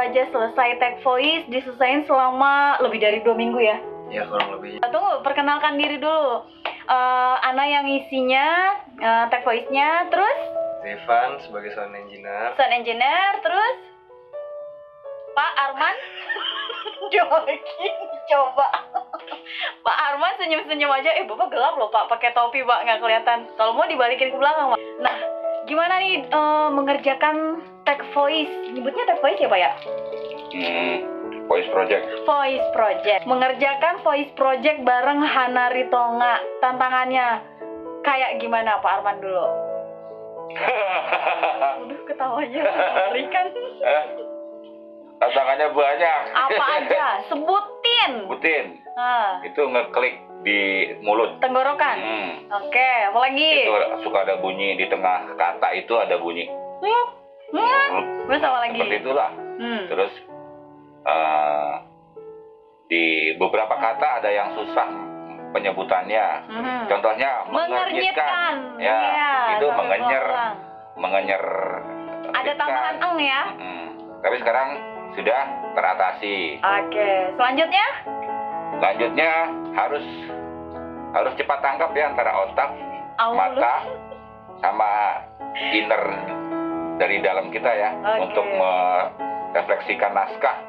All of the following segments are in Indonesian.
aja selesai take voice, diselesain selama lebih dari 2 minggu ya? Ya kurang lebih. Tunggu, perkenalkan diri dulu. Ana yang isinya, take voice-nya, terus? Zevan sebagai sound engineer. Sound engineer, terus? Pak Arman? Coba. Pak Arman senyum-senyum aja. Bapak gelap loh Pak, pakai topi Pak, nggak kelihatan. Kalau mau dibalikin ke belakang Pak. Nah, gimana nih mengerjakan take voice? Nyebutnya take voice ya Pak ya? Voice project. Voice project. Mengerjakan voice project bareng Hana Ritonga. Tantangannya kayak gimana Pak Arman dulu? Udah ketawanya mengerikan. Tantangannya banyak. Apa aja? Sebutin. Itu ngeklik di mulut. Tenggorokan. Oke, apa lagi? Itu suka ada bunyi di tengah kata itu ada bunyi. Terus apa lagi? Seperti itulah. Terus di beberapa kata ada yang susah penyebutannya. Contohnya mengernyitkan. Ya, itu mengenyer. Ada tambahan eng ya? Tapi sekarang sudah teratasi. Oke, selanjutnya harus cepat tangkap ya antara otak, mata, sama inner dari dalam kita ya, untuk merefleksikan naskah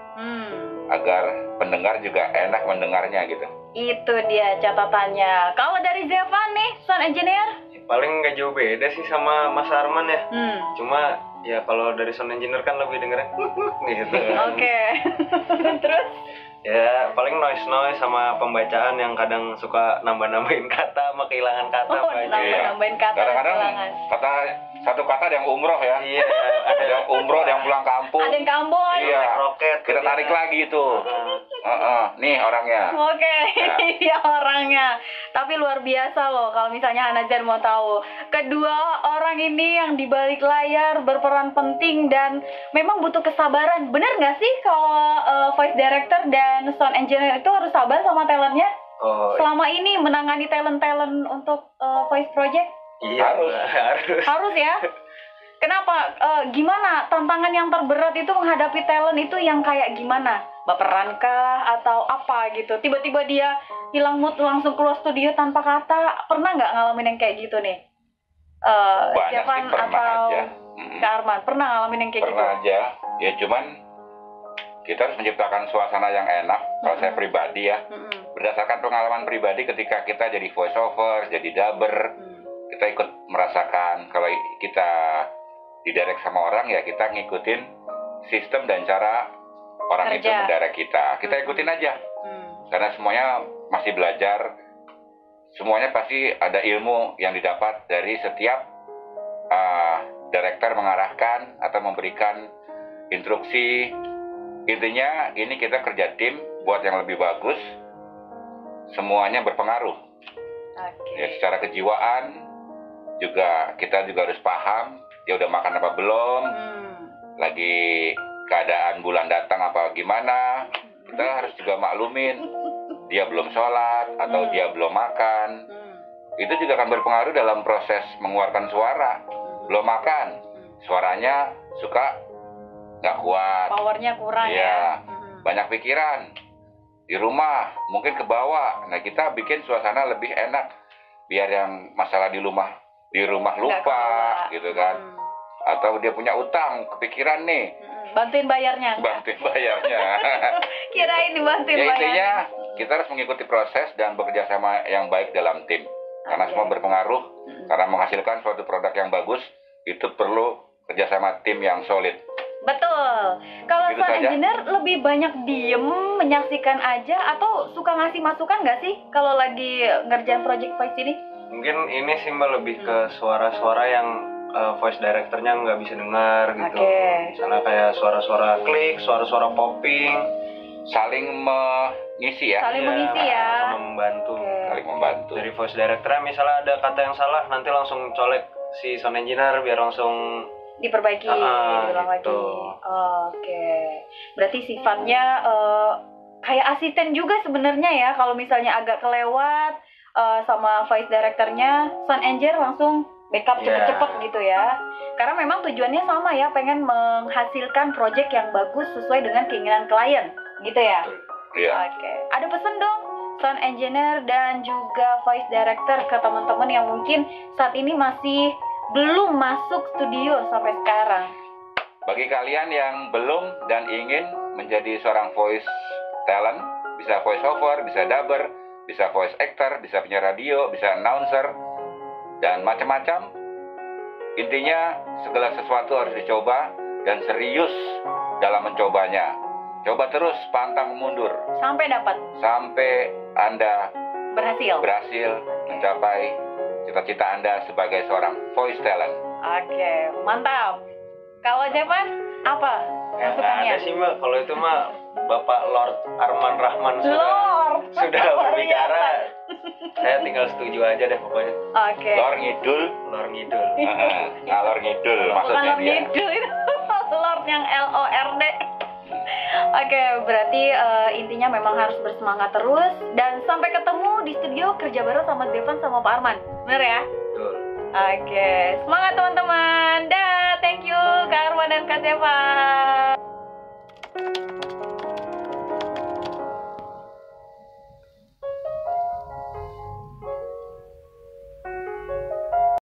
agar pendengar juga enak mendengarnya gitu. Itu dia catatannya. Kalau dari Zevan nih, sound engineer? Paling nggak jauh beda sih sama Mas Arman ya. Cuma ya kalau dari sound engineer kan lebih dengerin gitu. Oke. Terus? Ya paling noise sama pembacaan yang kadang suka nambah-nambahin kata sama kehilangan kata. Nambah-nambahin kata. Kadang-kadang satu kata ada yang umroh ya. Iya, ada yang umroh, ada yang pulang kampung. Ada yang kampung. Iya. Roket. Kita tarik lagi itu. Nih orangnya. Oke, ini orangnya. Tapi luar biasa loh kalau misalnya Hanazer mau tahu. Kedua orang ini yang di balik layar berperan penting dan memang butuh kesabaran. Bener nggak sih kalau voice director dan sound engineer itu harus sabar sama talentnya? Selama ini menangani talent-talent untuk voice project? Iya, harus ya. Kenapa? Gimana tantangan yang terberat itu menghadapi talent itu yang kayak gimana? Baperankah atau apa gitu? Tiba-tiba dia hilang mood langsung keluar studio tanpa kata. Pernah nggak ngalamin yang kayak gitu nih? Zevan atau Kak Arman pernah ngalamin yang kayak gitu? Pernah aja. Ya cuman kita harus menciptakan suasana yang enak. Kalau saya pribadi ya, berdasarkan pengalaman pribadi ketika kita jadi voice over, jadi dubber, kita ikut merasakan kalau kita didirect sama orang ya kita ngikutin sistem dan cara orang itu mendirect kita. Kita ikutin aja. Karena semuanya masih belajar. Semuanya pasti ada ilmu yang didapat dari setiap director mengarahkan atau memberikan instruksi. Intinya ini kita kerja tim buat yang lebih bagus. Semuanya berpengaruh. Ya, secara kejiwaan juga kita juga harus paham dia udah makan apa belum, lagi keadaan bulan datang apa gimana. Kita harus juga maklumin dia belum sholat atau dia belum makan. Itu juga akan berpengaruh dalam proses mengeluarkan suara. Belum makan, suaranya suka nggak kuat, powernya kurang ya. Banyak pikiran di rumah, mungkin ke bawah. Nah kita bikin suasana lebih enak biar yang masalah di rumah lupa gitu kan. Atau dia punya utang, kepikiran nih, bantuin bayarnya. Kirain dibantuin bayarnya. Intinya kita harus mengikuti proses dan bekerja sama yang baik dalam tim. Karena semua berpengaruh. Karena menghasilkan suatu produk yang bagus itu perlu kerjasama tim yang solid. Betul. Kalau sound engineer lebih banyak diem, menyaksikan aja, atau suka ngasih masukan nggak sih kalau lagi ngerjain project voice ini? Mungkin ini sih Mbak lebih ke suara-suara yang voice directornya nggak bisa dengar gitu. Misalnya kayak suara-suara klik, suara-suara popping. Saling mengisi ya. Sama membantu. Saling membantu. Dari voice directornya misalnya ada kata yang salah, nanti langsung colek si sound engineer biar langsung diperbaiki, diulang lagi. Berarti sifatnya kayak asisten juga sebenarnya ya. Kalau misalnya agak kelewat sama voice directornya, sound engineer langsung backup cepet-cepet gitu ya. Karena memang tujuannya sama ya, pengen menghasilkan project yang bagus sesuai dengan keinginan klien, gitu ya. Iya. Oke. Ada pesan dong sound engineer dan juga voice director ke teman-teman yang mungkin saat ini masih belum masuk studio sampai sekarang. Bagi kalian yang belum dan ingin menjadi seorang voice talent, bisa voice over, bisa dubber, bisa voice actor, bisa penyiar radio, bisa announcer, dan macam-macam. Intinya segala sesuatu harus dicoba dan serius dalam mencobanya. Coba terus, pantang mundur. Sampai dapat. Sampai Anda berhasil mencapai cita-cita Anda sebagai seorang voice talent. Oke, mantap. Kalau Jevan, apa masukannya? Ada sih Mbak, kalau itu mah Bapak Lord Arman Rahman sudah berbicara. Saya tinggal setuju aja deh pokoknya. Oke. Lor ngidul. Ngalor ngidul maksudnya dia. Ngidul itu Lord yang LORD. Oke, berarti intinya memang harus bersemangat terus dan sampai ketemu di studio kerja bareng sama Zevan sama Pak Arman. Bener ya? Betul. Oke, semangat teman-teman. Dah, thank you Kak Arman dan Kak Zevan.